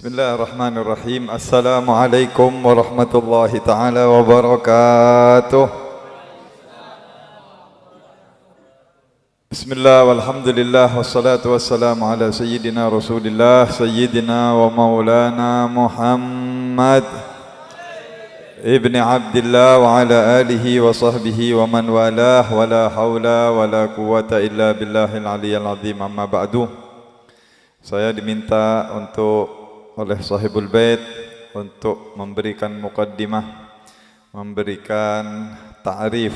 Bismillahirrahmanirrahim. Assalamualaikum warahmatullahi taala wabarakatuh. Bismillah walhamdulillah wassalatu wassalamu ala sayyidina Rasulillah sayyidina wa maulana Muhammad ibn Abdillah wa ala alihi wa sahbihi wa man walah wa la hawla wa la quwwata illa billahil aliyyil azim. Amma ba'du. Saya diminta oleh sahibul bait untuk memberikan muqaddimah, memberikan ta'rif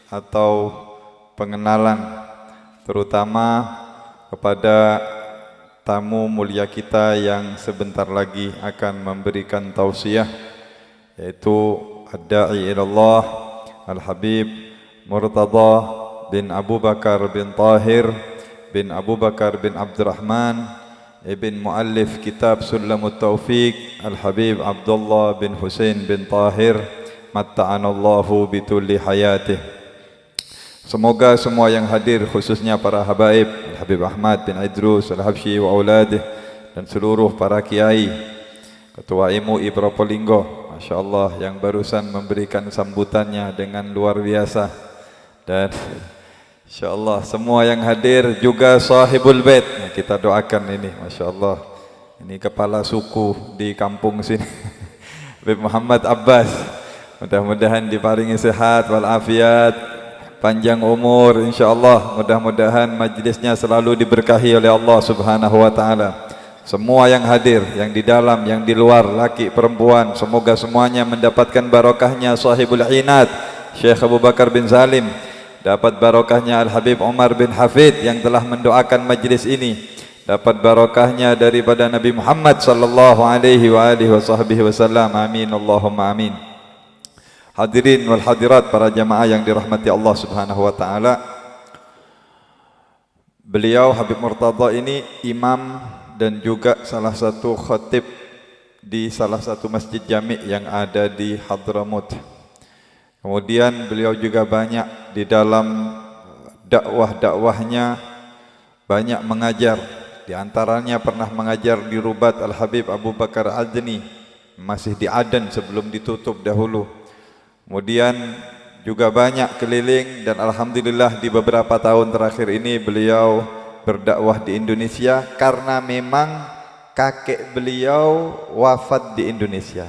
atau pengenalan terutama kepada tamu mulia kita yang sebentar lagi akan memberikan tausiah, yaitu ad-da'i ilallah Al-Habib Murtada bin Abu Bakar bin Tahir bin Abu Bakar bin Abdurrahman ibn muallif kitab Sulamut Taufiq Al-Habib Abdullah bin Husain bin Tahir matta'anallahu bitulli hayatih. Semoga semua yang hadir, khususnya para habaib Al-Habib Ahmad bin Idrus Al-Habsyi wa auladih dan seluruh para kiai, Ketua MUI Probolinggo, Masya Allah, yang barusan memberikan sambutannya dengan luar biasa, dan InsyaAllah semua yang hadir juga sahibul bait, kita doakan ini, Masya Allah, ini kepala suku di kampung sini Habib Muhammad Abbas, mudah-mudahan diparingi sehat walafiat, panjang umur, InsyaAllah, mudah-mudahan majlisnya selalu diberkahi oleh Allah subhanahu wa ta'ala. Semua yang hadir, yang di dalam, yang di luar, laki perempuan, semoga semuanya mendapatkan barokahnya sahibul inat Syekh Abu Bakar bin Salim, dapat barokahnya Al-Habib Umar bin Hafid yang telah mendoakan majlis ini, dapat barokahnya daripada Nabi Muhammad sallallahu alaihi wa alihi wasallam. Amin Allahumma amin. Hadirin wal hadirat, para jamaah yang dirahmati Allah subhanahu wa ta'ala, beliau Habib Murtada ini imam dan juga salah satu khatib di salah satu masjid jami' yang ada di Hadramut. Kemudian beliau juga banyak di dalam dakwah-dakwahnya, banyak mengajar. Di antaranya pernah mengajar di Rubat Al-Habib Abu Bakar Adni, masih di Aden sebelum ditutup dahulu. Kemudian juga banyak keliling, dan alhamdulillah di beberapa tahun terakhir ini beliau berdakwah di Indonesia karena memang kakek beliau wafat di Indonesia,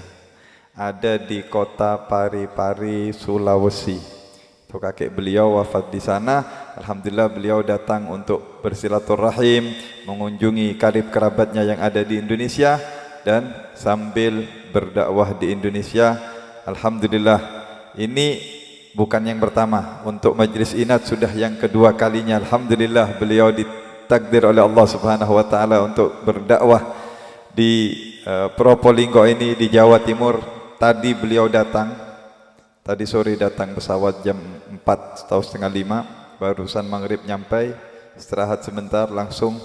ada di kota Parepare, Sulawesi. Itu kakek beliau wafat di sana. Alhamdulillah beliau datang untuk bersilaturahim, mengunjungi karib kerabatnya yang ada di Indonesia dan sambil berdakwah di Indonesia. Alhamdulillah, ini bukan yang pertama, untuk majlis inat sudah yang kedua kalinya. Alhamdulillah beliau ditakdir oleh Allah subhanahu wa ta'ala untuk berdakwah di Probolinggo ini, di Jawa Timur. Tadi beliau datang, tadi sore datang pesawat jam 4 atau setengah 5, barusan maghrib nyampai, istirahat sebentar langsung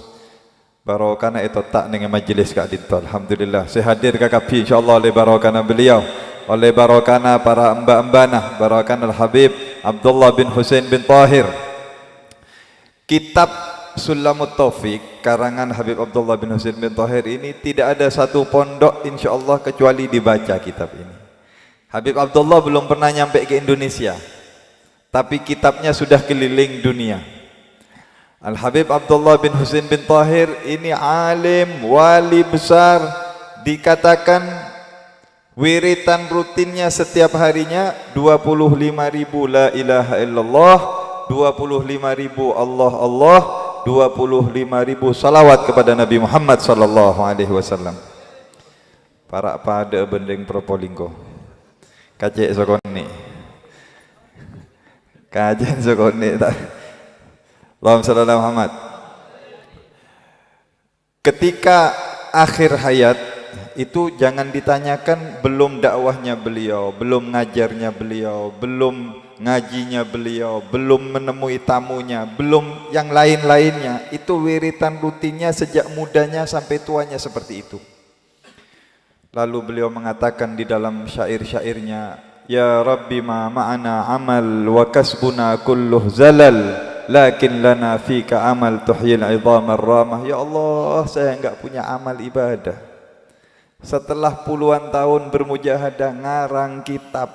barokana itu tak dengan majlis Kak Dinto. Alhamdulillah saya hadir kakapi insyaallah oleh barokana beliau, oleh barokana para mbak-mbana, barokana Al-Habib Abdullah bin Husain bin Tahir. Kitab Sulamut Taufiq karangan Habib Abdullah bin Husain bin Tahir ini tidak ada satu pondok insyaallah kecuali dibaca kitab ini. Habib Abdullah belum pernah nyampe ke Indonesia, tapi kitabnya sudah keliling dunia. Al-Habib Abdullah bin Husain bin Tahir ini alim, wali besar, dikatakan wiritan rutinnya setiap harinya 25.000 la ilaha illallah, 25.000 Allah Allah, 25.000 salawat kepada Nabi Muhammad sallallahu alaihi wasallam. Para pada bendeng Probolinggo kacek sokoni kajen sokoni tak. Allahumma shalli ala Muhammad. Ketika akhir hayat itu jangan ditanyakan belum dakwahnya beliau, belum ngajarnya beliau, belum ngajinya beliau, belum menemui tamunya, belum yang lain-lainnya. Itu wiritan rutinnya sejak mudanya sampai tuanya seperti itu. Lalu beliau mengatakan di dalam syair-syairnya, ya Rabbi ma ma'ana amal wa kasbuna kulluh zalal, lakin lana fika amal tuhyil idham ar-ramah. Ya Allah, saya enggak punya amal ibadah, setelah puluhan tahun bermujahadah ngarang kitab.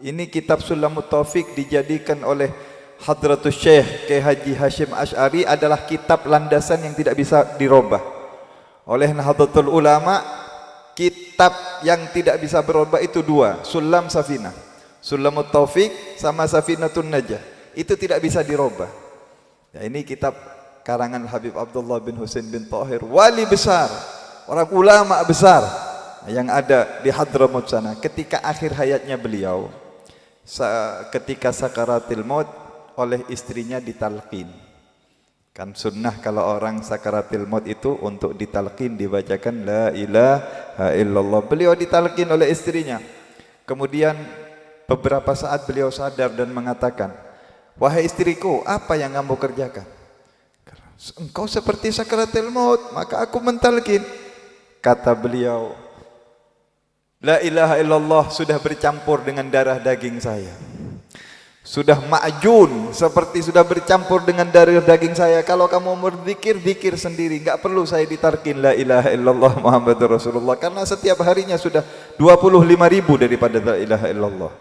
Ini kitab Sulamut Taufik dijadikan oleh Hadratus Syekh Kiai Haji Hashim Asy'ari adalah kitab landasan yang tidak bisa dirubah. Oleh Nahdlatul Ulama, kitab yang tidak bisa berubah itu dua, Sulam Safinah. Sulamut Taufik sama Safinatun Najah. Itu tidak bisa dirubah. Ya, ini kitab karangan Habib Abdullah bin Husain bin Tahir, wali besar, orang ulama besar yang ada di Hadramut sana. Ketika akhir hayatnya beliau, ketika sakaratil maut, oleh istrinya ditalqin. Kan sunnah kalau orang sakaratil maut itu untuk ditalqin dibacakan la ilaha illallah. Beliau ditalqin oleh istrinya. Kemudian beberapa saat beliau sadar dan mengatakan, wahai istriku, apa yang kamu kerjakan? Engkau seperti sakaratil maut, maka aku mentalqin. Kata beliau, la ilaha illallah sudah bercampur dengan darah daging saya. Sudah ma'jun, seperti sudah bercampur dengan darah daging saya. Kalau kamu berzikir, zikir sendiri, enggak perlu saya ditarkin la ilaha illallah Muhammadur Rasulullah, karena setiap harinya sudah 25.000 daripada la ilaha illallah.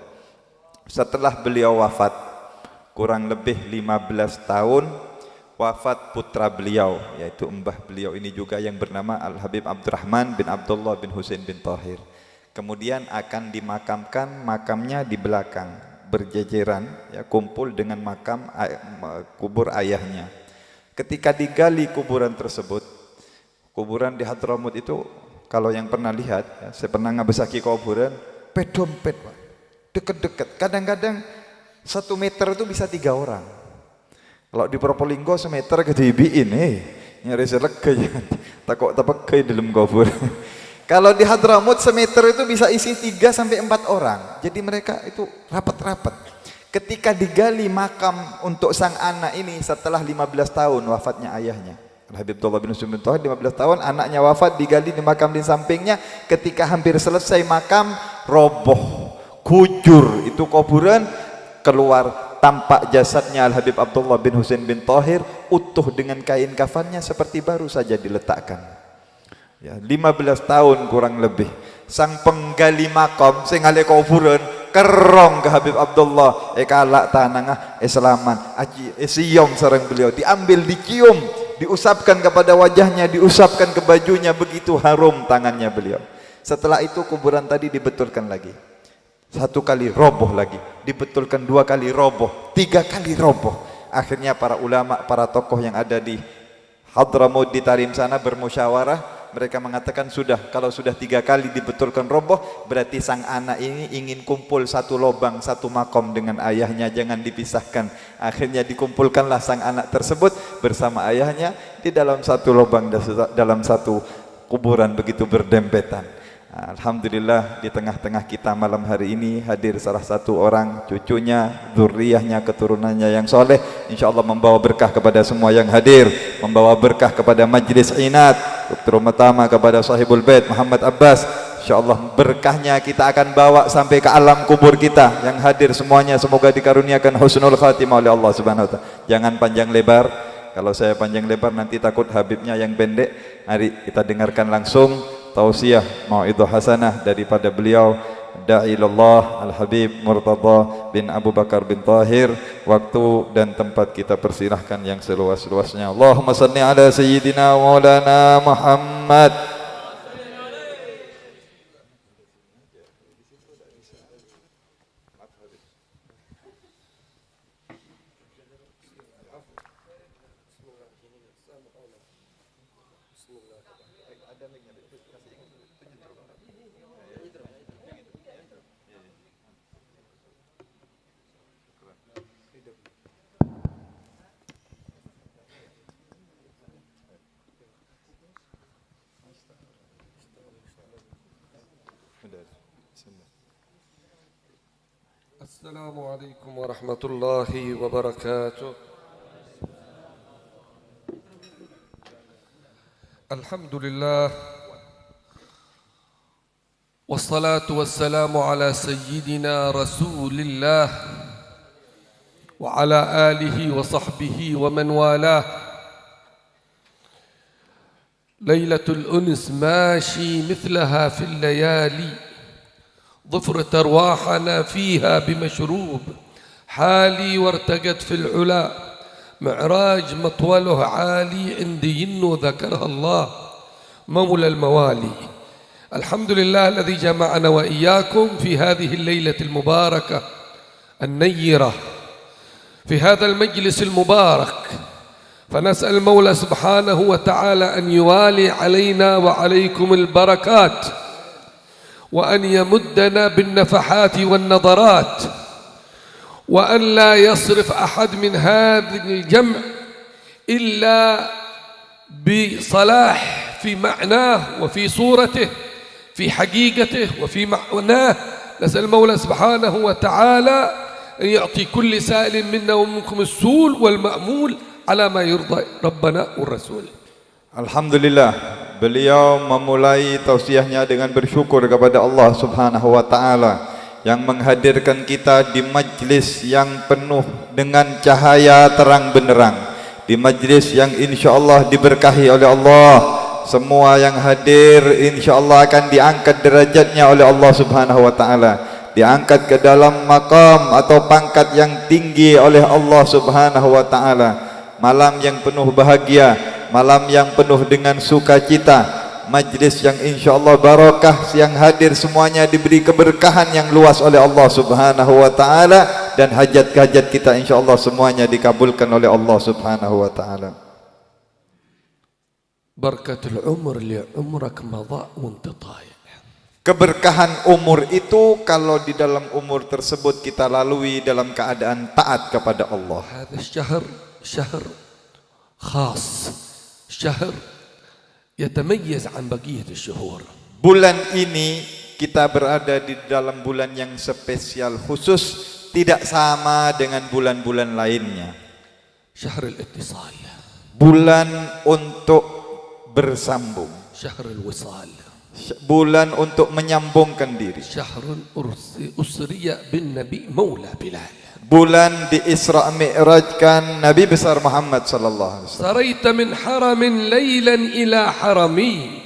Setelah beliau wafat, kurang lebih 15 tahun, wafat putra beliau, yaitu mbah beliau ini juga yang bernama Al-Habib Abdurrahman bin Abdullah bin Husain bin Tahir. Kemudian akan dimakamkan, makamnya di belakang, berjejeran, ya, kumpul dengan makam kubur ayahnya. Ketika digali kuburan tersebut, kuburan di Hadramut itu, kalau yang pernah lihat, ya, saya pernah ngabesaki kuburan, pedompet, deket-deket, kadang-kadang 1 meter itu bisa 3 orang. Kalau di Probolinggo semeter kedebiin, nyari selega ya, takut tapek di dalam kubur. Kalau di Hadramut semeter itu bisa isi 3 sampai 4 orang. Jadi mereka itu rapat-rapat. Ketika digali makam untuk sang anak ini setelah 15 tahun wafatnya ayahnya, Habib Abdullah bin Husain bin Tahir, 15 tahun anaknya wafat, digali di makam di sampingnya. Ketika hampir selesai makam, roboh, kujur itu kuburan, keluar tampak jasadnya Al-Habib Abdullah bin Husain bin Tahir utuh dengan kain kafannya seperti baru saja diletakkan. Ya, 15 tahun kurang lebih. Sang penggali makam sing ale kuburan kerong ke Habib Abdullah, kalak tanangah selamat aji siom sareng beliau, diambil, dicium, diusapkan kepada wajahnya, diusapkan ke bajunya, begitu harum tangannya beliau. Setelah itu kuburan tadi dibetulkan lagi. 1 kali roboh lagi, dibetulkan 2 kali roboh, 3 kali roboh. Akhirnya para ulama, para tokoh yang ada di Hadramut di Tarim sana bermusyawarah. Mereka mengatakan sudah, kalau sudah 3 kali dibetulkan roboh, berarti sang anak ini ingin kumpul 1 lubang, 1 makom dengan ayahnya, jangan dipisahkan. Akhirnya dikumpulkanlah sang anak tersebut bersama ayahnya di dalam 1 lubang, dalam 1 kuburan begitu berdempetan. Alhamdulillah di tengah-tengah kita malam hari ini hadir salah satu orang cucunya, zuriyahnya, keturunannya yang soleh. InsyaAllah membawa berkah kepada semua yang hadir, membawa berkah kepada majlis inat, terutama kepada sahibul bait Muhammad Abbas. InsyaAllah berkahnya kita akan bawa sampai ke alam kubur kita yang hadir semuanya. Semoga dikaruniakan husnul khatimah oleh Allah Subhanahu wa ta'ala. Jangan panjang lebar, kalau saya panjang lebar nanti takut Habibnya yang pendek. Mari kita dengarkan langsung tausiah mau'idhah hasanah daripada beliau Da'ilallah Al-Habib Murtada bin Abu Bakar bin Tahir. Waktu dan tempat kita persilahkan yang seluas-luasnya. Allahumma salli ala sayyidina maulana Muhammad. Assalamualaikum warahmatullahi wabarakatuh. Alhamdulillah wassalatu wassalamu ala sayyidina Rasulillah wa ala alihi wa sahbihi wa man walah. ليلة الأنس ماشي مثلها في الليالي، ظفرت أرواحنا فيها بمشروب، حالي وارتقت في العلا، معراج مطوله عالي، عندي ينو ذكرها الله مولى الموالي. الحمد لله الذي جمعنا وإياكم في هذه الليلة المباركة النيرة، في هذا المجلس المبارك، فنسأل المولى سبحانه وتعالى أن يوالي علينا وعليكم البركات، وأن يمدنا بالنفحات والنظرات، وأن لا يصرف أحد من هذا الجمع إلا بصلاح في معناه وفي صورته، في حقيقته وفي معناه. نسأل المولى سبحانه وتعالى أن يعطي كل سائل منا ومنكم السول والمأمول على ما يرضى ربنا والرسول. Alhamdulillah, beliau memulai tausiahnya dengan bersyukur kepada Allah Subhanahu wa taala yang menghadirkan kita di majlis yang penuh dengan cahaya terang benderang, di majlis yang insyaallah diberkahi oleh Allah. Semua yang hadir insyaallah akan diangkat derajatnya oleh Allah Subhanahu wa taala, diangkat ke dalam maqam atau pangkat yang tinggi oleh Allah Subhanahu wa taala. Malam yang penuh bahagia, malam yang penuh dengan sukacita, majlis yang insyaallah barakah, yang hadir semuanya diberi keberkahan yang luas oleh Allah Subhanahu wa taala, dan hajat-hajat kita insyaallah semuanya dikabulkan oleh Allah Subhanahu wa taala. Barakatul umur li umrak madha wa anta ta'i. Keberkahan umur itu kalau di dalam umur tersebut kita lalui dalam keadaan taat kepada Allah. Hadha syahr syahr khas, syahr yatamayyiz an baqiyat asyuhur. Bulan ini kita berada di dalam bulan yang spesial khusus, tidak sama dengan bulan-bulan lainnya. Syahr al-ittisal, bulan untuk bersambung, syahr al-wisal, bulan untuk menyambungkan diri, syahrun usriya bin nabi maula bilal, bulan di Isra Mi'rajkan Nabi besar Muhammad sallallahu alaihi wasallam. Saraita min haramin laylan ila harami,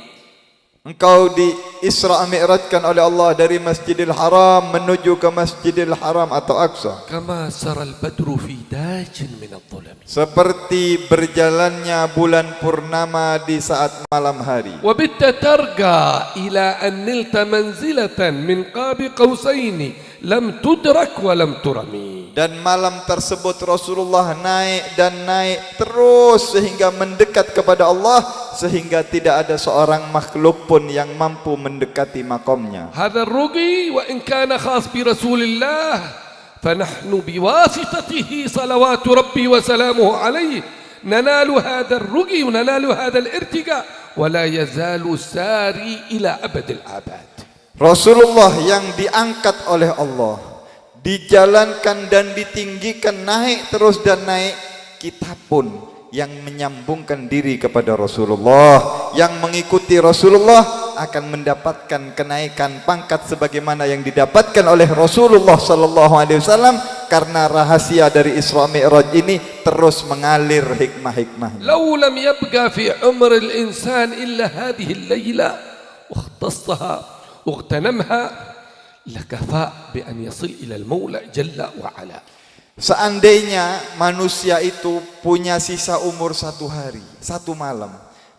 engkau di Isra Mi'rajkan oleh Allah dari Masjidil Haram menuju ke Masjidil Haram atau Aqsa. Kama saral badru fi dajin min adh-dhulami, seperti berjalannya bulan purnama di saat malam hari. Wa bitta tarqa ila an nilta manzilatan min qabi qausaini lam tudrak wa lam turami. Dan malam tersebut Rasulullah naik dan naik terus sehingga mendekat kepada Allah, sehingga tidak ada seorang makhluk pun yang mampu mendekati makamnya. Hadha ar-ruqi wa in kana khas bi Rasulillah فنحن بواسطته صلوات ربي وسلامه عليه ننال هذا الرقي وننال هذا الارتقاء ولا يزال ساري إلى أبد الآباد. Rasulullah yang diangkat oleh Allah, dijalankan dan ditinggikan, naik terus dan naik, kita pun yang menyambungkan diri kepada Rasulullah, yang mengikuti Rasulullah akan mendapatkan kenaikan pangkat sebagaimana yang didapatkan oleh Rasulullah sallallahu alaihi wasallam, karena rahasia dari Isra Mi'raj ini terus mengalir hikmah-hikmahnya. Law lam yabqa fi umr al-insan illa hadhihi al-layla wa ikhtassaha wa ightanamha lakafa bi an yasil ila al-Maula jalla wa ala. Seandainya manusia itu punya sisa umur 1 hari, 1 malam,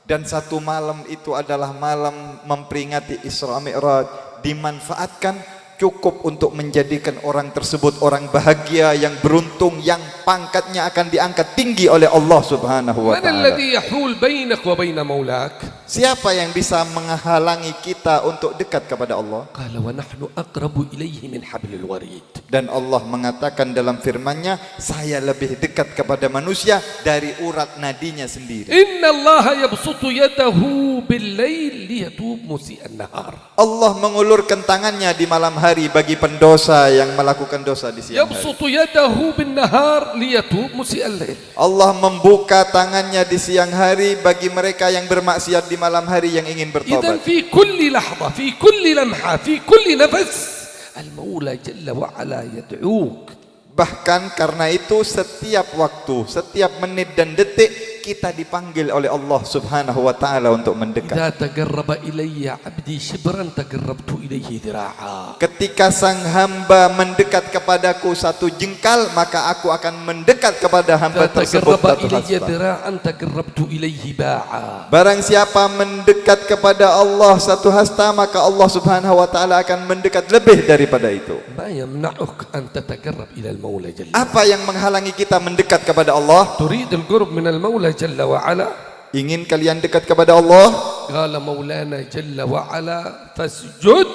dan 1 malam itu adalah malam memperingati Isra Mi'raj, dimanfaatkan, cukup untuk menjadikan orang tersebut orang bahagia, yang beruntung, yang pangkatnya akan diangkat tinggi oleh Allah Subhanahu wa taala. Man alladhi yahul bainak wa baina maulak? Siapa yang bisa menghalangi kita untuk dekat kepada Allah? Qala wa nahnu aqrabu ilayhi min hablil warid. Dan Allah mengatakan dalam firman-Nya, saya lebih dekat kepada manusia dari urat nadinya sendiri. Inna Allah yabsutu yadahu bil-lail liyatub musii'an nahar. Allah mengulurkan tangannya di malam hari bagi pendosa yang melakukan dosa di siang hari. Yabsutu yadahu bin-nahar liyatub musii'al lail. Allah membuka tangannya di siang hari bagi mereka yang bermaksiat di malam hari yang ingin Idan bertobat. fi kulli lahza, fi kulli lamha, fi kulli nafas Al-Maula Jalla wa Ala yad'uk. Bahkan karena itu setiap waktu, setiap menit dan detik kita dipanggil oleh Allah Subhanahu wa taala untuk mendekat. إذا تقرب إلي عبدي شبرا تقربت إليه ذراعا. Ketika sang hamba mendekat kepadaku satu jengkal, maka aku akan mendekat kepada hamba إذا tersebut تقرب satu إلي hasta. ذراعا تقربت إليه باعا. Barang siapa mendekat kepada Allah satu hasta, maka Allah Subhanahu wa taala akan mendekat lebih daripada itu. ما يمنعك أن تتقرب إلى المولى جل وعلا. Apa yang menghalangi kita mendekat kepada Allah? تريد القرب من المولى جل وعلا؟ Ingin kalian dekat kepada Allah? قال مولانا جل وعلا فاسجد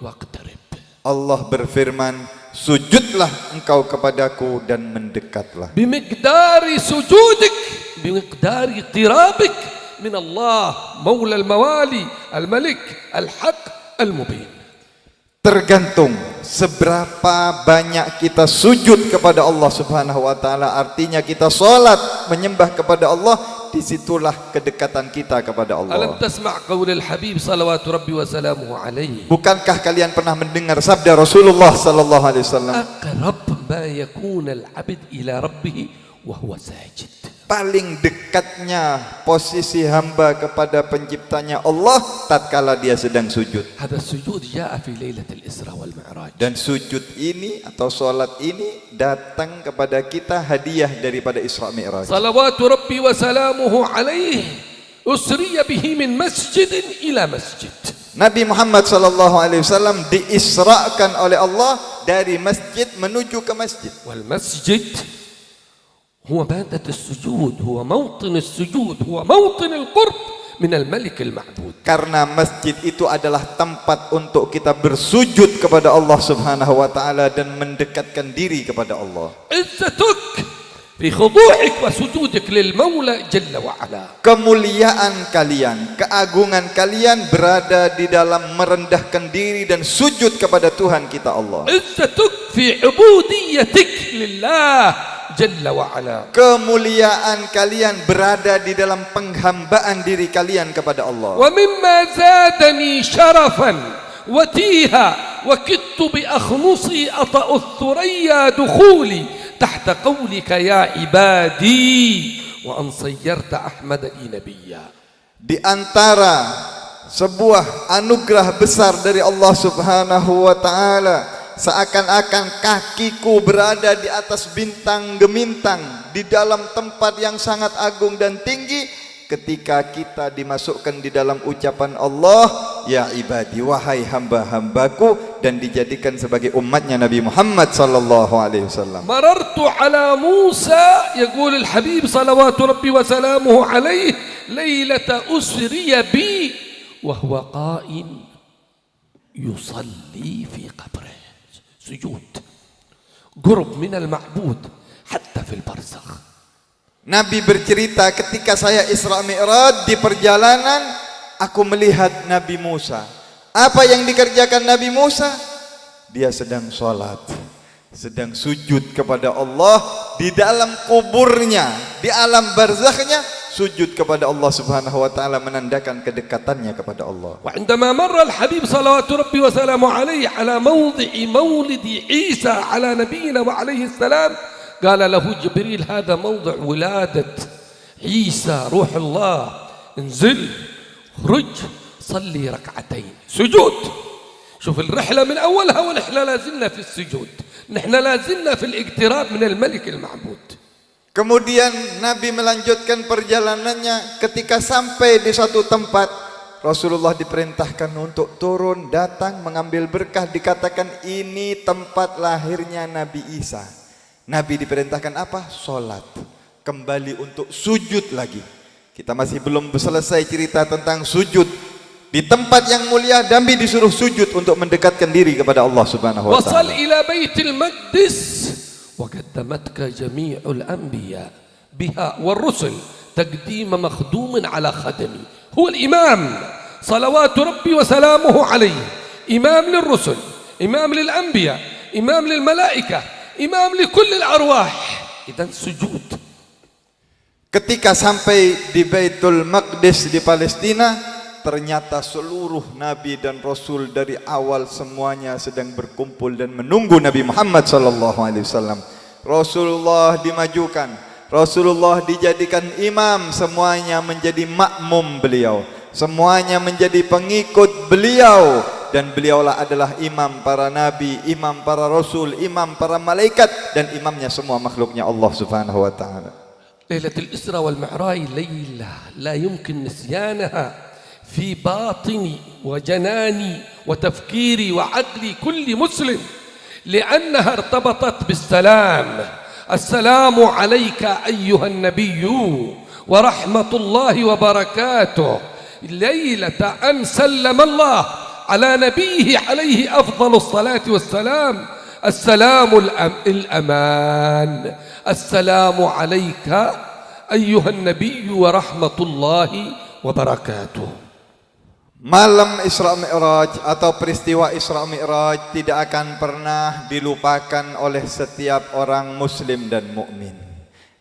واقترب. Allah berfirman, sujudlah engkau kepadaku dan mendekatlah. بمقدار سجودك بمقدار اقترابك من الله مولى الموالي الملك الحق المبين. Tergantung seberapa banyak kita sujud kepada Allah Subhanahu wa taala, artinya kita salat menyembah kepada Allah, disitulah kedekatan kita kepada ألم Allah. تسمع قول الحبيب صلوات ربي وسلامه عليه Bukankah kalian pernah mendengar sabda Rasulullah sallallahu alaihi wasallam? أقرب ما يكون العبد إلى ربه وهو ساجد. Paling dekatnya posisi hamba kepada penciptanya Allah tatkala dia sedang sujud. هذا السجود جاء في ليلة الإسراء والمعراج. Dan sujud ini atau salat ini datang kepada kita hadiah daripada Isra Mi'raj. صلوات ربي وسلامه عليه أسري به من مسجد إلى مسجد. Nabi Muhammad sallallahu alaihi wasallam diisrakan oleh Allah dari masjid menuju ke masjid. والمسجد هو مادة السجود، هو موطن السجود، هو موطن القرب من الملك المعبود. Karena masjid itu adalah tempat untuk kita bersujud kepada Allah Subhanahu wa taala dan mendekatkan diri kepada Allah. عزتك في خضوعك وسجودك للمولى جل وعلا. Kemuliaan kalian, keagungan kalian berada di dalam merendahkan diri dan sujud kepada Tuhan kita Allah. عزتك في عبوديتك لله جل وعلا. Kemuliaan kalian berada di dalam penghambaan diri kalian kepada Allah. ومما زادني شرفا وتيها وكدت بأخمصي أطأ الثريا دخولي تحت قولك يا عبادي وأن صيرت أحمد لي نبيا. Di antara sebuah anugerah besar dari Allah Subhanahu wa taala, seakan-akan kakiku berada di atas bintang gemintang di dalam tempat yang sangat agung dan tinggi ketika kita dimasukkan di dalam ucapan Allah, ya ibadi, wahai hamba-hambaku, dan dijadikan sebagai umatnya Nabi Muhammad sallallahu alaihi wasallam. مررت على موسى يقول الحبيب صلوات ربي وسلامه عليه ليلة أسري بي وهو قائم يصلي في قبره. سجود قرب من المعبود حتى في البرزخ. Nabi bercerita, ketika saya Isra Mi'raj di perjalanan, aku melihat Nabi Musa. Apa yang dikerjakan Nabi Musa? Dia sedang sholat, sedang sujud kepada Allah di dalam kuburnya, di alam barzakhnya, sujud kepada Allah Subhanahu wa taala, menandakan kedekatannya kepada Allah. وعندما مر الحبيب صلوات ربي وسلامه عليه على موضع مولد عيسى على نبينا وعليه السلام قال له جبريل هذا موضع ولادة عيسى روح الله، انزل خرج صلي ركعتين سجود. شوف الرحلة من أولها ونحن لازلنا في السجود، نحن لازلنا في الاقتراب من الملك المعبود. Kemudian Nabi melanjutkan perjalanannya. Ketika sampai di suatu tempat, Rasulullah diperintahkan untuk turun, datang mengambil berkah. Dikatakan ini tempat lahirnya Nabi Isa. Nabi diperintahkan apa? Sholat. Kembali untuk sujud lagi. Kita masih belum selesai cerita tentang sujud. Di tempat yang mulia, Nabi disuruh sujud untuk mendekatkan diri kepada Allah Subhanahu wa وصل taala. إلى بيت المقدس وقدمتك جميع الأنبياء بها والرسل تقديم مخدوم على خدمي. هو الإمام صلوات ربي وسلامه عليه، إمام للرسل، إمام للأنبياء، إمام للملائكة، إمام لكل الأرواح. إذن سجود. Ketika sampai di Baitul Maqdis di Palestina, ternyata seluruh nabi dan rasul dari awal semuanya sedang berkumpul dan menunggu Nabi Muhammad sallallahu alaihi wasallam. Rasulullah dimajukan, Rasulullah dijadikan imam, semuanya menjadi makmum beliau, semuanya menjadi pengikut beliau, dan beliaulah adalah imam para nabi, imam para rasul, imam para malaikat, dan imamnya semua makhluknya Allah Subhanahu wa taala. ليلة الإسراء والمعراج ليلة لا يمكن نسيانها في باطني وجناني وتفكيري وعقلي كل مسلم، لأنها ارتبطت بالسلام. السلام عليك أيها النبي ورحمة الله وبركاته، ليلة أن سلم الله على نبيه عليه أفضل الصلاة والسلام. السلام الأمان، السلام عليك أيها النبي ورحمة الله وبركاته. Malam Isra Mi'raj atau peristiwa Isra Mi'raj tidak akan pernah dilupakan oleh setiap orang muslim dan mukmin.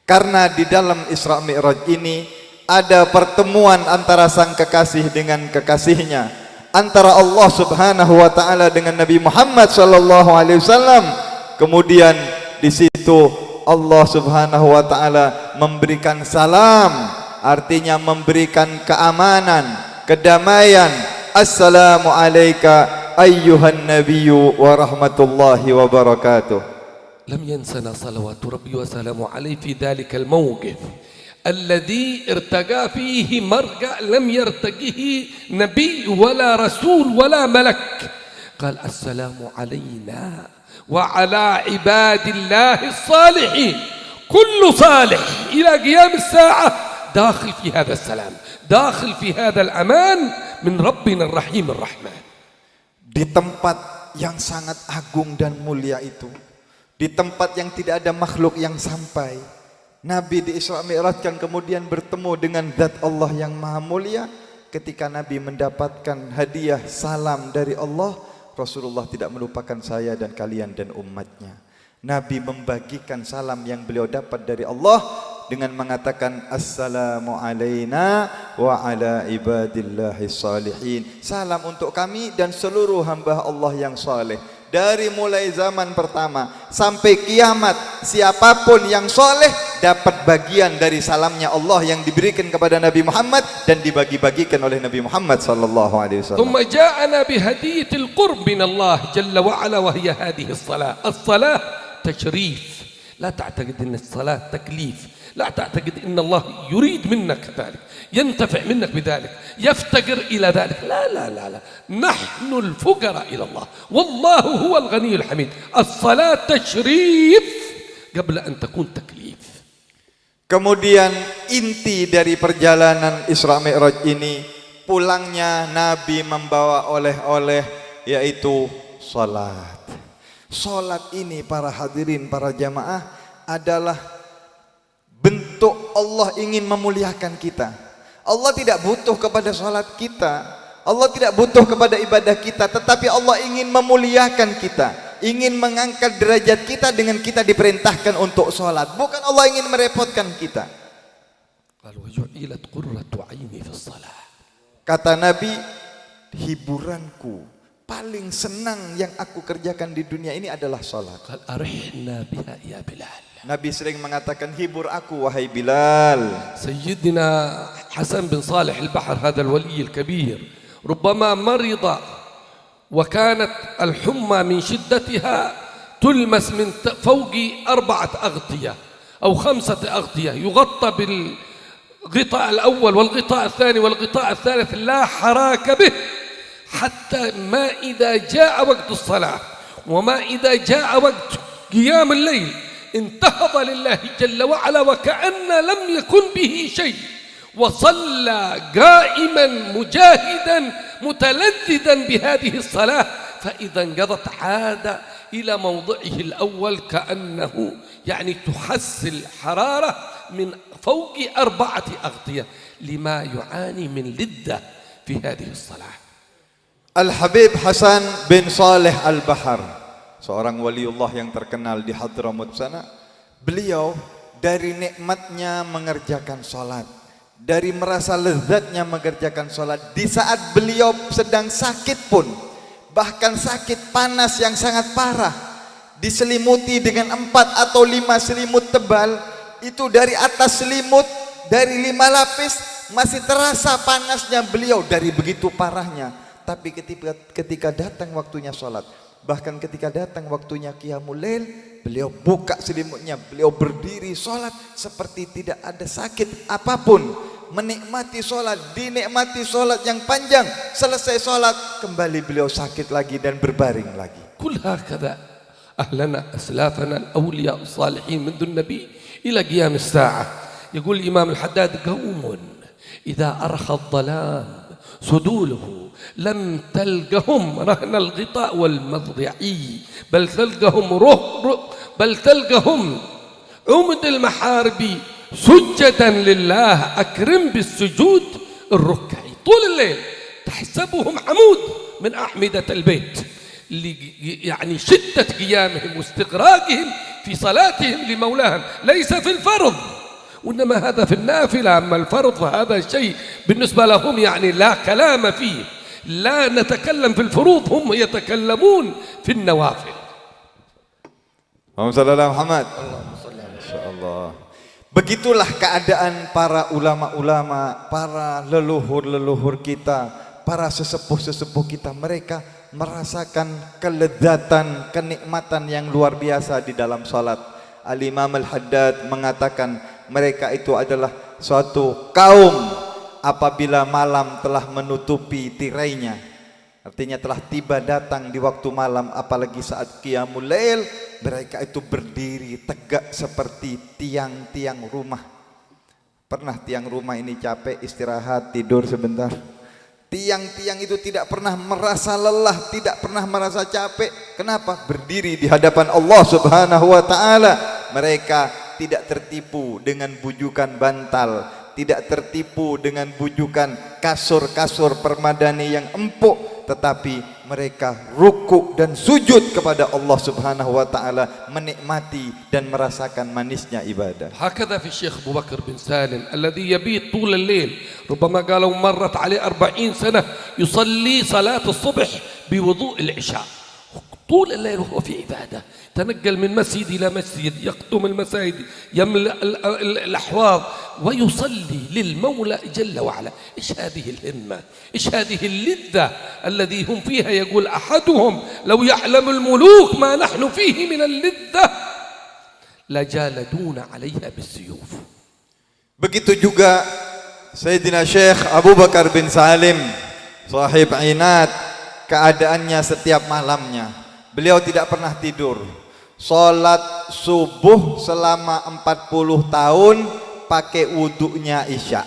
Karena di dalam Isra Mi'raj ini ada pertemuan antara sang kekasih dengan kekasihnya, antara Allah Subhanahu wa taala dengan Nabi Muhammad sallallahu alaihi wasallam. Kemudian di situ Allah Subhanahu wa taala memberikan salam, artinya memberikan keamanan, kedamaian. Assalamu alayka ayyuhan nabiyyu wa rahmatullahi wa barakatuh. لم ينسنا صلوات ربي وسلامه عليه في ذلك الموقف الذي ارتقى فيه مرقى لم يرتقيه نبي ولا رسول ولا ملك. قال السلام علينا وعلى عباد الله الصالحين، كل صالح إلى قيام الساعة داخل في هذا السلام، داخل في هذا الأمان من ربنا الرحيم الرحمن. Di tempat yang sangat agung dan mulia itu, di tempat yang tidak ada makhluk yang sampai, Nabi di Isra Mi'rajkan kemudian bertemu dengan zat Allah yang maha mulia. Ketika Nabi mendapatkan hadiah salam dari Allah, Rasulullah tidak melupakan saya dan kalian dan umatnya. Nabi membagikan salam yang beliau dapat dari Allah dengan mengatakan assalamu alaina wa ala ibadillahi salihin. Salam untuk kami dan seluruh hamba Allah yang saleh. Dari mulai zaman pertama sampai kiamat, siapapun yang soleh dapat bagian dari salamnya Allah yang diberikan kepada Nabi Muhammad dan dibagi-bagikan oleh Nabi Muhammad sallallahu alaihi wasallam. ثم جاءنا بهدية القرب من الله جل وعلا وهي هذه الصلاة. الصلاة تشريف، لا تعتقد أن الصلاة تكليف، لا تعتقد أن الله يريد منك ذلك، ينتفع منك بذلك، يفتقر إلى ذلك. لا لا لا لا، نحن الفقراء إلى الله والله هو الغني الحميد. الصلاة تشريف قبل أن تكون تكليف. Kemudian inti dari perjalanan Isra Mi'raj ini, pulangnya Nabi membawa oleh-oleh, yaitu salat. Salat ini para hadirin, para jamaah, adalah bentuk Allah ingin memuliakan kita. Allah tidak butuh kepada salat kita, Allah tidak butuh kepada ibadah kita, tetapi Allah ingin memuliakan kita, ingin mengangkat derajat kita dengan kita diperintahkan untuk salat. Bukan Allah ingin merepotkan kita. Kata Nabi, hiburanku paling senang yang aku kerjakan di dunia ini adalah salat. Nabi sering mengatakan, hibur aku wahai Bilal. سيدنا حسن بن صالح البحر هذا الولي الكبير ربما مرض وكانت الحمى من شدتها تلمس من فوق 4 أغطية أو 5 أغطية، يغطى بالغطاء الأول والغطاء الثاني والغطاء الثالث، لا حراك به حتى ما إذا جاء وقت الصلاة وما إذا جاء وقت قيام الليل انتهض لله جل وعلا وكأن لم يكن به شيء، وصلى قائما مجاهدا متلذذا بهذه الصلاة، فإذا انقضت عاد إلى موضعه الأول كأنه يعني تحس الحرارة من فوق 4 أغطية لما يعاني من لذة في هذه الصلاة. Al-Habib Hasan bin Saleh Al-Bahar, seorang waliullah yang terkenal di Hadramut sana. Beliau dari nikmatnya mengerjakan salat, dari merasa lezatnya mengerjakan salat, di saat beliau sedang sakit pun, bahkan sakit panas yang sangat parah, diselimuti dengan 4 atau 5 selimut tebal, itu dari atas selimut, dari 5 lapis masih terasa panasnya beliau dari begitu parahnya. Tapi ketika datang waktunya sholat, bahkan ketika datang waktunya qiyamul lail, beliau buka selimutnya, beliau berdiri sholat seperti tidak ada sakit apapun, menikmati sholat, dinikmati sholat yang panjang. Selesai sholat kembali beliau sakit lagi dan berbaring lagi. كل هكذا أهلنا أسلافنا الأولياء الصالحين منذ النبي إلى قيام الساعة. يقول الإمام الحداد: قوم إذا أرخى الظلام سدوله لم تلقهم رهن الغطاء والمضجعي بل تلقهم عمد المحارب سجدا لله أكرم بالسجود الركعي. طول الليل تحسبهم عمود من أعمدة البيت، يعني شدة قيامهم واستغراقهم في صلاتهم لمولاهم، ليس في الفرض وإنما هذا في النافلة. أما الفرض فهذا شيء بالنسبة لهم يعني لا كلام فيه، لا نتكلم في الفروض، هم يتكلمون في النوافل. Allahumma shalli ala Muhammad. Insyaallah. Begitulah keadaan para ulama-ulama, para leluhur-leluhur kita, para sesepuh-sesepuh kita. Mereka merasakan kelezatan, kenikmatan yang luar biasa di dalam salat. Al-Imam Al-Haddad mengatakan mereka itu adalah suatu kaum apabila malam telah menutupi tirainya, artinya telah tiba datang di waktu malam, apalagi saat qiyamul lail, mereka itu berdiri tegak seperti tiang-tiang rumah. Pernah tiang rumah ini capek istirahat tidur sebentar? Tiang-tiang itu tidak pernah merasa lelah, tidak pernah merasa capek. Kenapa? Berdiri di hadapan Allah Subhanahu wa taala. Mereka tidak tertipu dengan bujukan bantal, tidak tertipu dengan bujukan kasur-kasur permadani yang empuk, tetapi mereka ruku dan sujud kepada Allah Subhanahu wa taala, menikmati dan merasakan manisnya ibadah. هكذا في الشيخ أبو بكر بن سالم الذي يبيت طول الليل، ربما قالوا مرت عليه 40 سنة يصلي صلاة الصبح بوضوء العشاء طول الليل وهو في عبادة، تنقل من مسجد إلى مسجد، يقطم المساجد، يملأ الأحواض ويصلي للمولى جل وعلا. إيش هذه الهمة؟ إيش هذه اللذة الذي هم فيها؟ يقول أحدهم: لو يعلم الملوك ما نحن فيه من اللذة لجالدون عليها بالسيوف. Begitu juga Sayyidina Syekh Abu Bakar bin Salim sahib Ainat, keadaannya setiap malamnya beliau tidak pernah tidur. Salat subuh selama 40 tahun pakai wudunya Isya.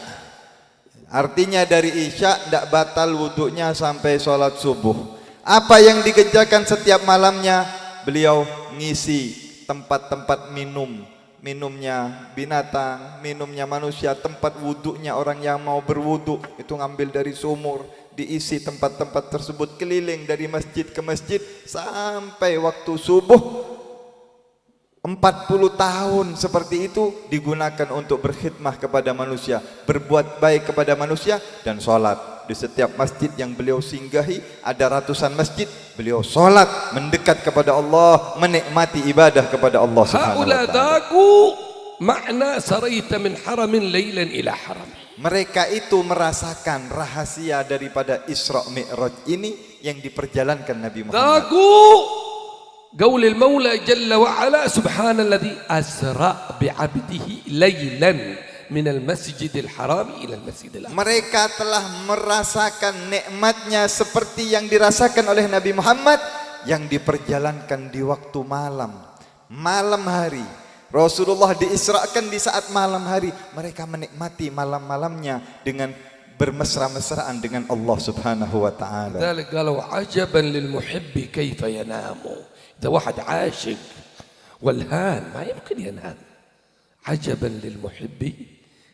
Artinya dari Isya tidak batal wudunya sampai salat subuh. Apa yang dikerjakan setiap malamnya? Beliau ngisi tempat-tempat minumnya binatang, minumnya manusia, tempat wudunya orang yang mau berwudu itu ngambil dari sumur, diisi tempat-tempat tersebut, keliling dari masjid ke masjid sampai waktu subuh. 40 tahun seperti itu digunakan untuk berkhidmah kepada manusia, berbuat baik kepada manusia, dan sholat. Di setiap masjid yang beliau singgahi, ada ratusan masjid, beliau sholat, mendekat kepada Allah, menikmati ibadah kepada Allah Subhanahu wa ta'ala. makna saraita min haramin laylan ila haram. Mereka itu merasakan rahasia daripada Isra Mi'raj ini yang diperjalankan Nabi Muhammad. قول المولى جل وعلا: سبحان الذي أسرى بعبده ليلا من المسجد الحرام إلى المسجد الأقصى. Mereka telah merasakan nikmatnya seperti yang dirasakan oleh Nabi Muhammad yang diperjalankan di waktu malam, malam hari. Rasulullah diisrakan di saat malam hari. Mereka menikmati malam-malamnya dengan bermesra-mesraan dengan Allah Subhanahu wa taala. ذلك قالوا عجبا للمحب كيف ينام. إذا واحد عاشق والهان ما يمكن ينام. عجبا للمحب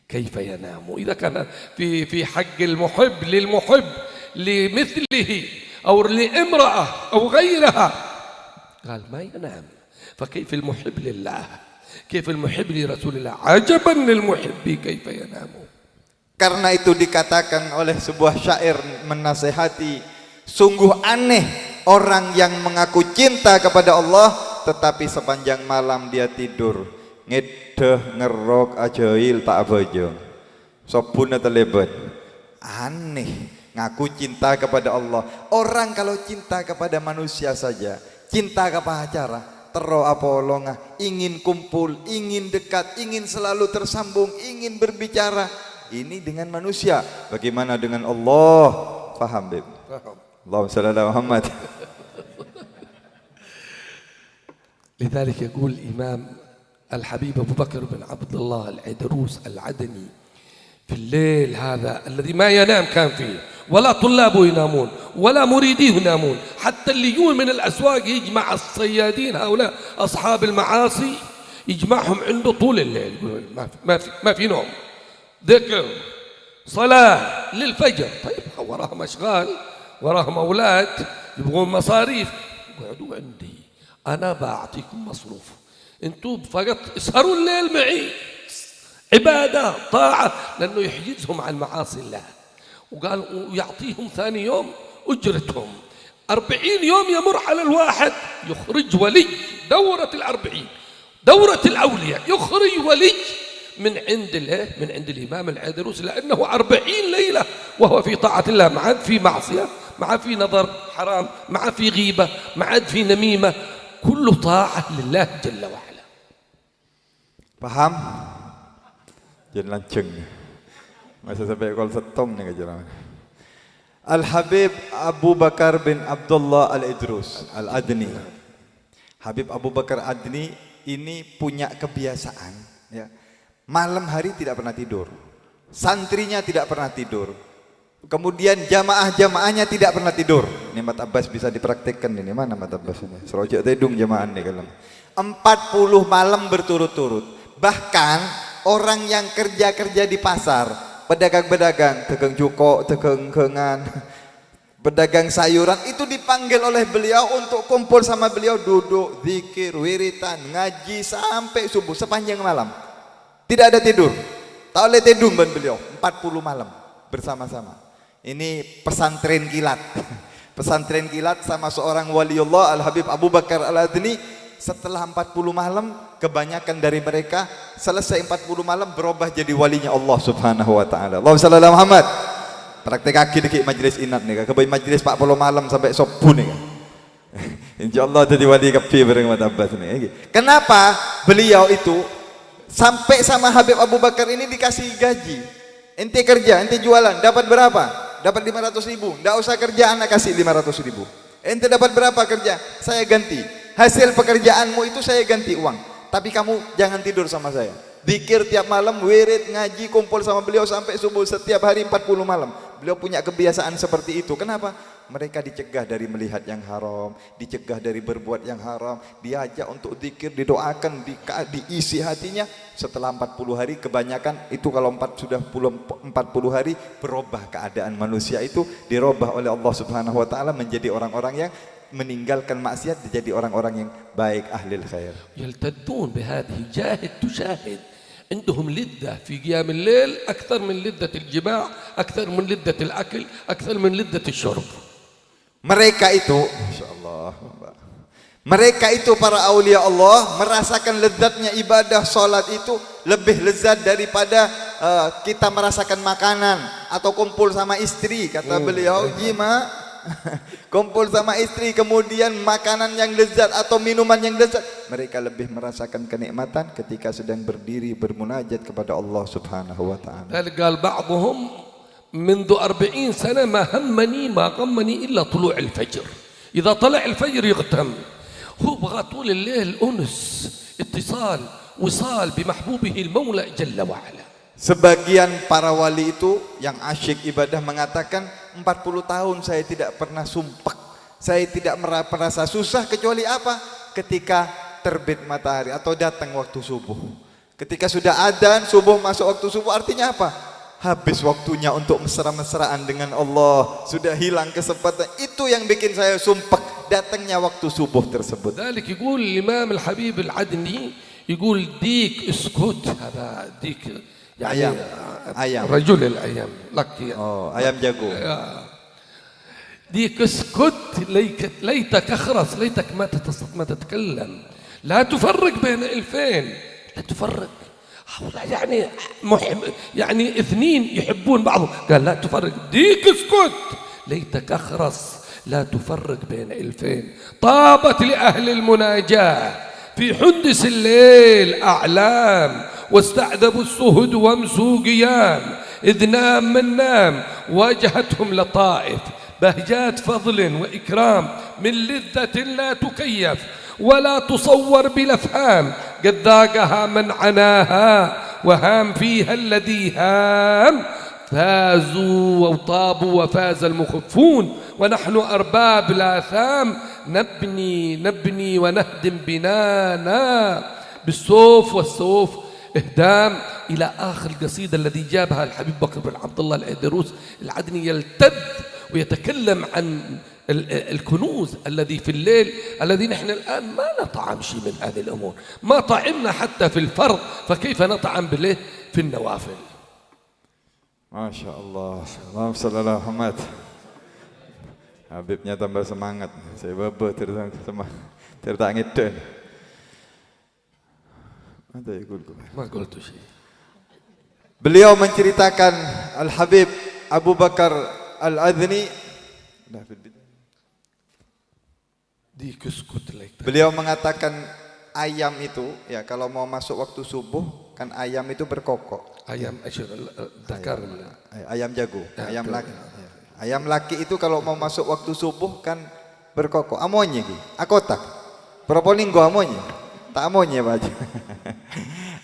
كيف ينام. إذا كان في حق المحب للمحب لمثله أو لامرأة أو غيرها قال ما ينام، فكيف المحب لله؟ كيف المحب لرسول الله؟ عجبا للمحب كيف ينام. Karena itu dikatakan oleh sebuah syair menasehati, sungguh aneh orang yang mengaku cinta kepada Allah tetapi sepanjang malam dia tidur. ngedeh ngerok ajail tak bejo sobuna telebet aneh ngaku cinta kepada Allah. Orang kalau cinta kepada manusia saja, cinta kepada acara tero apa olongah, ingin kumpul, ingin dekat, ingin selalu tersambung, ingin berbicara, ini dengan manusia. Bagaimana dengan Allah? Faham Beb? Allahumma shalli ala Muhammad. لذلك يقول الإمام الحبيب أبو بكر بن عبد الله العيدروس العدني في الليل هذا الذي ما ينام كان فيه، ولا طلابه ينامون ولا مريديه ينامون، حتى اللي يجون من الأسواق يجمع الصيادين هؤلاء أصحاب المعاصي يجمعهم عنده طول الليل، يقول ما في نوم، ذكر صلاة للفجر. طيب وراهم أشغال، وراهم أولاد يبغون مصاريف، يقعدوا عندي أنا بعطيكم مصروف، أنتم فقط اسهروا الليل معي، عبادة طاعة، لأنه يحجزهم عن معاصي الله. وقال ويعطيهم ثاني يوم أجرتهم 40 يوم يمر على الواحد يخرج ولي دورة 40 دورة الأولياء، يخرج ولي من عند الإمام العيدروس، لأنه 40 ليلة وهو في طاعة الله، ما عاد في معصية، ما عاد في نظر حرام، ما عاد في غيبة، ما عاد في نميمة، كله طاعة لله جل وعلا. Paham? Jangan lanceng. Masa sampai kol setom nih kejalan. Al-Habib Abu Bakar bin Abdullah Al-Idrus Al-Adni. Habib Abu Bakar Adni ini punya kebiasaan ya. Malam hari tidak pernah tidur. Santrinya tidak pernah tidur. Kemudian jamaah-jamaahnya tidak pernah tidur. Ini Mat Abbas bisa dipraktikkan ini. Mana Mat Abbas ini? Serojak tedung jamaah nih kalau 40 malam berturut-turut. Bahkan orang yang kerja-kerja di pasar, pedagang-pedagang, dagang jukok, dagang kengan, pedagang sayuran itu dipanggil oleh beliau untuk kumpul sama beliau, duduk, zikir, wiritan, ngaji sampai subuh sepanjang malam. Tidak ada tidur. Tak boleh tidur ban beliau 40 malam bersama-sama. Ini pesantren kilat. Pesantren kilat sama seorang waliullah Al-Habib Abu Bakar Al-Adni. Setelah 40 malam, kebanyakan dari mereka selesai 40 malam berubah jadi walinya Allah Subhanahu wa taala. Allahumma shalli ala Muhammad. Praktek kaki dikit majlis inat nih, kebaik majlis 40 malam sampai subuh nih. Insyaallah jadi wali kafi bareng Mat Abbas nih. Kenapa beliau itu sampai sama Habib Abu Bakar ini dikasih gaji? Ente kerja, ente jualan, dapat berapa? Dapat 500.000. Enggak usah kerja, anak kasih 500.000. Ente dapat berapa kerja? Saya ganti. Hasil pekerjaanmu itu saya ganti uang. Tapi kamu jangan tidur sama saya. Zikir tiap malam, wirid, ngaji, kumpul sama beliau sampai subuh setiap hari 40 malam. Beliau punya kebiasaan seperti itu. Kenapa? Mereka dicegah dari melihat yang haram, dicegah dari berbuat yang haram, diajak untuk zikir, didoakan, diisi hatinya. Setelah 40 hari kebanyakan itu kalau sudah 40 hari berubah keadaan manusia itu, dirubah oleh Allah Subhanahu wa taala menjadi orang-orang yang meninggalkan maksiat, menjadi orang-orang yang baik, ahlil khair. يلتذون بهذه جاهد تشاهد عندهم لذة في قيام الليل أكثر من لذة الجماع، أكثر من لذة الأكل، أكثر من لذة الشرب. Mereka itu, insyaallah, mereka itu para aulia Allah merasakan lezatnya ibadah salat itu lebih lezat daripada kita merasakan makanan atau kumpul sama istri, kata beliau, jima kumpul sama istri kemudian makanan yang lezat atau minuman yang lezat. Mereka lebih merasakan kenikmatan ketika sedang berdiri bermunajat kepada Allah Subhanahu wa taala. قال بعضهم منذ 40 سنة ما همني ما غمني إلا طلوع الفجر، إذا طلع الفجر يغتم. هو بغى طول الليل أنس، اتصال، وصال بمحبوبه المولى جل وعلا. Sebagian para wali itu yang asyik ibadah mengatakan 40 tahun saya tidak pernah sumpek, saya tidak merasa susah kecuali apa? Ketika terbit matahari atau datang waktu subuh. Ketika sudah adzan subuh masuk waktu subuh, artinya apa? Habis waktunya untuk mesra-mesraan dengan Allah, sudah hilang kesempatan. Itu yang bikin saya sumpek, datangnya waktu subuh tersebut. ذلك يقول الإمام الحبيب العدني يقول ديك اسكت، هذا ديك يعني ayam. رجل الأيام لك ayam jago. ديك اسكت، ليتك اخرس، ليتك ما تتكلم، لا تفرق بين الفين، لا تفرق. يعني يعني اثنين يحبون بعضهم، قال لا تفرق، ديك اسكت ليتك أخرس، لا تفرق بين ألفين. طابت لأهل المناجاة في حندس الليل أعلام، واستعذبوا السهد وامسوا قيام، إذ نام من نام واجهتهم لطائف، بهجات فضل وإكرام، من لذة لا تكيف ولا تصور بالأفهام، قد ذاقها من عناها وهام فيها الذي هام. فازوا وطابوا وفاز المخفون، ونحن أرباب الآثام، نبني ونهدم بنانا بالسوف والسوف إهدام. إلى آخر القصيدة الذي جابها الحبيب بكر بن عبد الله الأيدروس العدني، يلتد ويتكلم عن الكنوز الذي في الليل، الذي نحن الآن ما نطعم شيء من هذه الأمور، ما طعمنا حتى في الفرض، فكيف نطعم بالليل في النوافل. ما شاء الله. Allahumma shalli ala Muhammad. Habibnya tambah semangat. Saya bebe tertak ngeden. Ada ya gulku. Ma qultu shay. Beliau menceritakan Al-Habib Abu Bakar Al-Adhni. Beliau mengatakan ayam itu ya kalau mau masuk waktu subuh kan ayam itu berkokok. Ayam jago, ayam laki. Ayam laki itu kalau mau masuk waktu subuh kan berkokok. Amonye ki, akotak. Propolinggo amonye. Tak amonye Pak.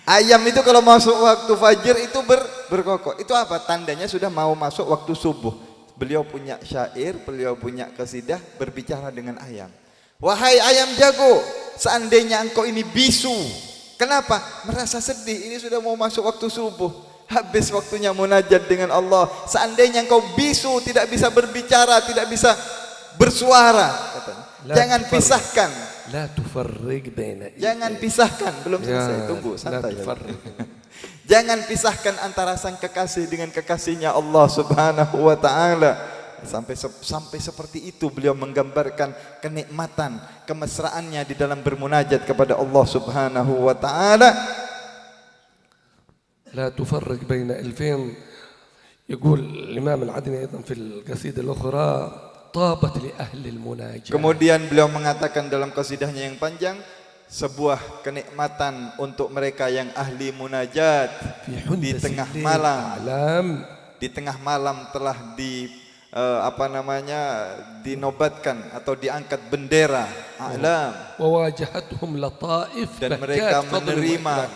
Ayam itu kalau masuk waktu fajr itu berkokok. Itu apa? Tandanya sudah mau masuk waktu subuh. Beliau punya syair, beliau punya qasidah berbicara dengan ayam. Wahai ayam jago, seandainya engkau ini bisu. Kenapa? Merasa sedih, ini sudah mau masuk waktu subuh, habis waktunya munajat dengan Allah. Seandainya engkau bisu, tidak bisa berbicara, tidak bisa bersuara, katanya. Jangan pisahkan. La tufarriq baina. Jangan pisahkan, belum selesai, tunggu, santai. Jangan pisahkan antara sang kekasih dengan kekasihnya Allah Subhanahu wa ta'ala. Sampai seperti itu beliau menggambarkan kenikmatan, kemesraannya di dalam bermunajat kepada Allah Subhanahu wa ta'ala. لا تفرق بين ألفين. يقول الإمام العدني أيضا في القصيدة الأخرى طابت لأهل المناجاة. Kemudian beliau mengatakan dalam qasidahnya yang panjang, sebuah kenikmatan untuk mereka yang ahli munajat di tengah malam. Di tengah malam telah dinobatkan atau diangkat bendera a'lam. Dan mereka menerima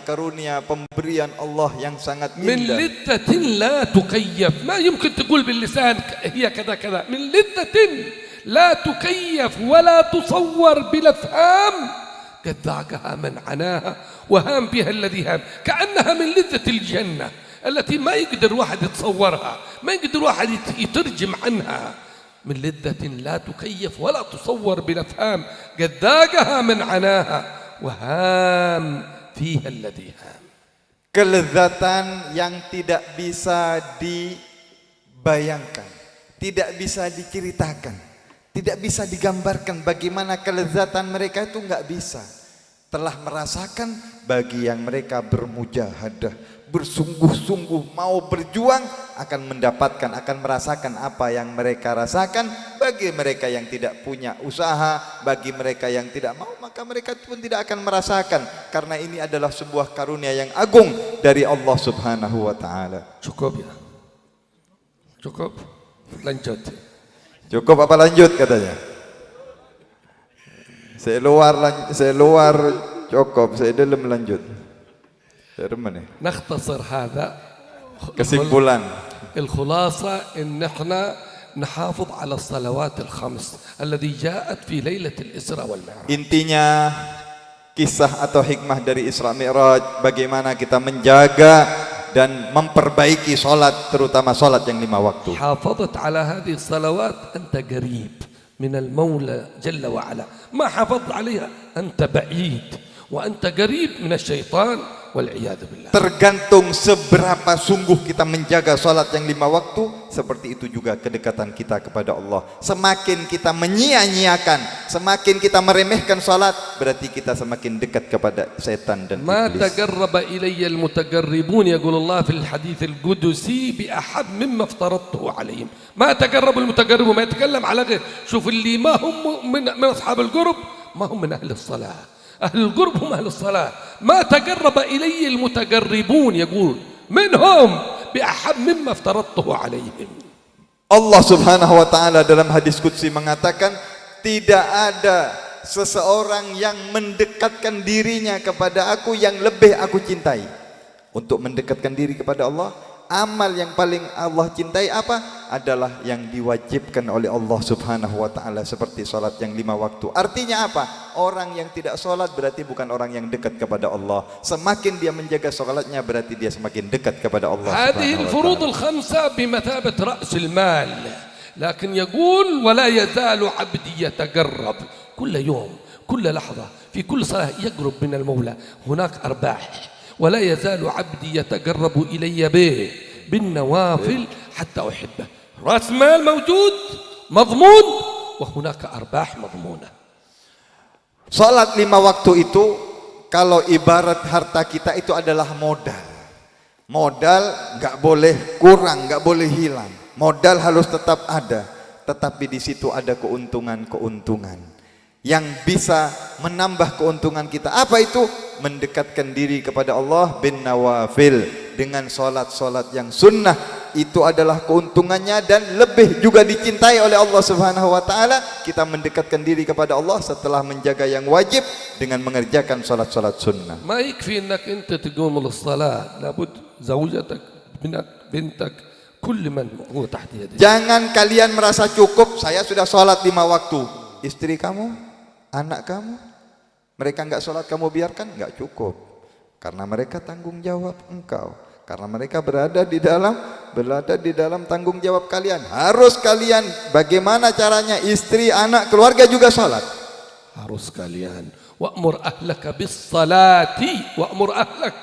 karunia pemberian Allah yang sangat indah. من لذة لا تكيف، ما يمكن تقول باللسان هي كذا كذا، من لذة لا تكيف ولا تصور بالافهام، قد ذاقها من عناها وهام بها الذي هام، كأنها من لذة الجنة التي ما يقدر واحد يتصورها، ما يقدر واحد يترجم عنها. من لذة لا تكيف ولا تصور بالافهام، قد ذاقها من عناها وهام فيها الذي هام. Kelezatan yang tidak bisa dibayangkan, tidak bisa diceritakan, tidak bisa digambarkan bagaimana kelezatan mereka itu nggak bisa. Telah merasakan bagi yang mereka bermujahadah, bersungguh-sungguh mau berjuang akan mendapatkan, akan merasakan apa yang mereka rasakan. Bagi mereka yang tidak punya usaha, bagi mereka yang tidak mau, maka mereka pun tidak akan merasakan, karena ini adalah sebuah karunia yang agung dari Allah Subhanahu wa ta'ala. Cukup ya? Cukup? Lanjut. Cukup apa lanjut katanya? Saya luar cukup, saya dalam lanjut. نختصر هذا. Kesimpulan. الخلاصة إن احنا نحافظ على الصلوات الخمس الذي جاءت في ليلة الإسراء والمعراج. Intinya kisah atau hikmah dari Isra Mi'raj, bagaimana kita menjaga dan memperbaiki salat, terutama salat yang 5 waktu. حافظت على هذه الصلوات أنت قريب من المولى جل وعلا، ما حافظت عليها أنت بعيد، وأنت قريب من الشيطان والعياذ بالله. Tergantung seberapa sungguh kita menjaga salat yang 5 waktu, seperti itu juga kedekatan kita kepada Allah. Semakin kita menyia-nyiakan, semakin kita meremehkan salat, berarti kita semakin dekat kepada setan dan ما iblis. تقرب إلي المتقربون يقول الله في الحديث القدسي بأحب مما افترضته عليهم. ما تقرب المتقربون، ما يتكلم على غير. شوف اللي ما هم من أصحاب القرب ما هم من أهل الصلاة. أهل القرب هم أهل الصلاة. ما تقرب إلي المتقربون يقول منهم بأحب مما افترضته عليهم. Allah subhanahu wa ta'ala dalam hadis qudsi mengatakan, tidak ada seseorang yang mendekatkan dirinya kepada aku yang lebih aku cintai. Untuk mendekatkan diri kepada Allah, amal yang paling Allah cintai apa? Adalah yang diwajibkan oleh Allah subhanahu wa ta'ala, seperti salat yang 5 waktu. Artinya apa? Orang yang tidak salat berarti bukan orang yang dekat kepada Allah. Semakin dia menjaga salatnya berarti dia semakin dekat kepada Allah. هذه الفروض الخمسة بمثابة رأس المال، لكن يقول ولا يزال عبدي يتقرب كل يوم كل لحظة في كل صلاة يقرب من المولى. هناك أرباح، ولا يزال عبدي يتقرب إلي بالنوافل حتى أحبه. رأس مال موجود مضمون، وهناك أرباح مضمونة. Salat 5 waktu itu kalau ibarat harta kita itu adalah modal. Modal nggak boleh kurang, nggak boleh hilang. Modal harus tetap ada, tetapi di situ ada keuntungan-keuntungan yang bisa menambah keuntungan kita. Apa itu? Mendekatkan diri kepada Allah bin nawafil, dengan salat-salat yang sunnah. Itu adalah keuntungannya, dan lebih juga dicintai oleh Allah subhanahu wa ta'ala. Kita mendekatkan diri kepada Allah setelah menjaga yang wajib dengan mengerjakan salat-salat sunnah. ما يكفي انك انت تقوم للصلاة، لابد زوجتك بنتك كل من هو تحت يدك. Jangan kalian merasa cukup, saya sudah salat 5 waktu. Istri kamu, anak kamu, mereka enggak salat kamu biarkan, enggak cukup. Karena mereka tanggung jawab engkau. Karena mereka berada di dalam tanggung jawab kalian. Harus kalian, bagaimana caranya istri, anak, keluarga juga salat. harus kalian. Wa'mur ahlaka bis-salati, wa'mur ahlak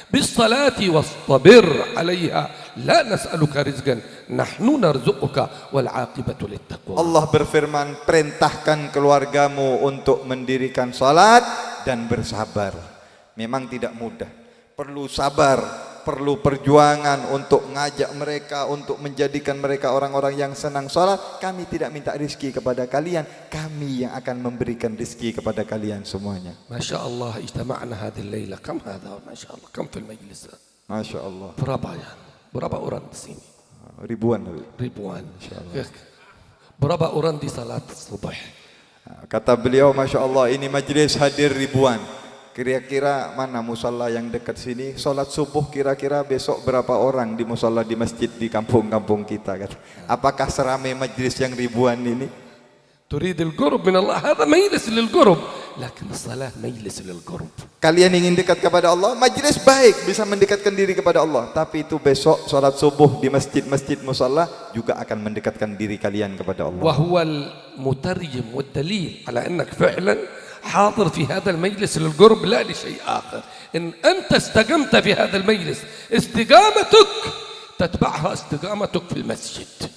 bis-salati wastabir 'alaiha la nas'aluka rizqan nahnu narzuquka wal 'aqibatu lit-taqwa. Allah berfirman, perintahkan keluargamu untuk mendirikan salat dan bersabar. Memang tidak mudah, perlu sabar, perlu perjuangan untuk ngajak mereka, untuk menjadikan mereka orang-orang yang senang salat. Kami tidak minta rizki kepada kalian, kami yang akan memberikan rizki kepada kalian semuanya. Masya Allah, ijtama'na hadhihi al-laila. Kam hadha? Masya Allah, kam fil majlis? Masya Allah. Berapa ya? Berapa orang di sini? Ribuan. Ribuan. Berapa orang di salat subuh? Kata beliau, Masya Allah, ini majlis hadir ribuan. Kira-kira mana musalla yang dekat sini? Salat subuh kira-kira besok berapa orang di musalla di masjid di kampung-kampung kita? Apakah seramai majlis yang ribuan ini? Turid al-qurb min Allah, hadha majlis lil-qurb, lakin salat majlis lil-qurb. Kalian ingin dekat kepada Allah, majlis baik bisa mendekatkan diri kepada Allah, tapi itu besok salat subuh di masjid-masjid musalla juga akan mendekatkan diri kalian kepada Allah. Wa huwa al-mutarjim wad dalil ala annak fa'lan حاضر في هذا المجلس للقرب لا لشيء آخر. إن أنت استقمت في هذا المجلس استقامتك تتبعها استقامتك في المسجد.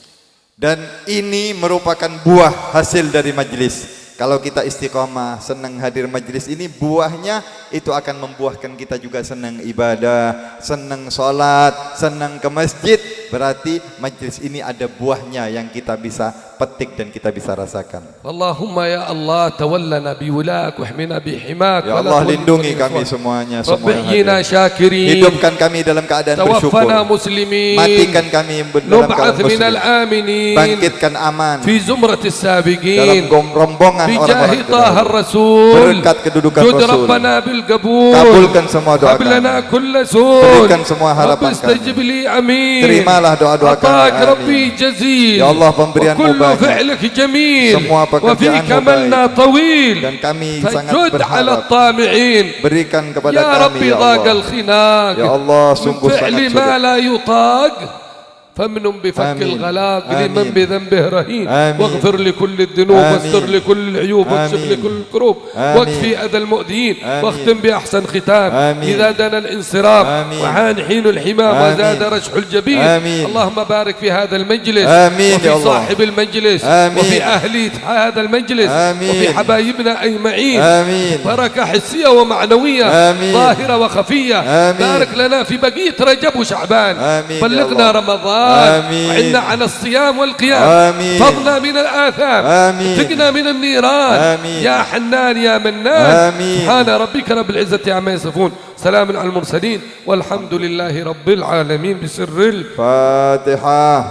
Dan ini merupakan buah hasil dari majlis. Kalau kita istiqomah, senang hadir majlis ini, buahnya itu akan membuahkan kita juga senang ibadah, senang salat, senang ke masjid. Berarti majlis ini ada buahnya yang kita bisa petik dan kita bisa rasakan. Allahumma ya Allah tawallana biwilak wahmina bihimak. Ya Allah, lindungi kami semuanya, semua yang Rabbina hadir. syakirin. Hidupkan kami dalam keadaan bersyukur. Tawaffana muslimin. Matikan kami dalam keadaan minal muslim. aminin. Bangkitkan aman Fi zumratis sabiqin. dalam rombongan orang-orang Bijahi Taha terdahulu. Rasul. Berkat kedudukan Jud Rasul. Rabbana bil qabul. Kabulkan semua doa kami. Hablana kulla sun. Berikan semua harapan Rabbi istajib li amin. Terimalah doa-doa kami. Atak Rabbi jazil. Ya Allah, pemberianmu Wa kullu banyak. fi'lika jamil. Semua Wa pekerjaanmu fika manna baik. tawil. Dan kami sangat Fajud ala berharap. tami'in. Berikan kepada Ya kami, Rabbi ya Allah. dagal khinaq. Ya Allah, sungguh Min sangat fi'li sulit. ma la yutaq. فامن بفك آمين. الغلاق لمن آمين. بذنبه رهين آمين. واغفر لكل الذنوب آمين. واستر لكل العيوب واكشف آمين. لكل الكروب آمين. واكفي أذى المؤذين آمين. واختم بأحسن ختام آمين. إذا دنا الانصراف آمين. وحان حين الحمام آمين. وزاد رشح الجبين آمين. اللهم بارك في هذا المجلس آمين يا وفي الله. صاحب المجلس آمين. وفي أهل هذا المجلس آمين. وفي حبايبنا أجمعين آمين. بركة حسية ومعنوية آمين. ظاهرة وخفية آمين. بارك لنا في بقية رجب وشعبان آمين يا بلغنا الله. رمضان آمين. وعنا على الصيام والقيام آمين. فضنا من الآثام آمين. فقنا من النيران آمين. يا حنان يا منان آمين. سبحان ربك رب العزة عما يصفون سلام على المرسلين والحمد لله رب العالمين بسر فاتحة.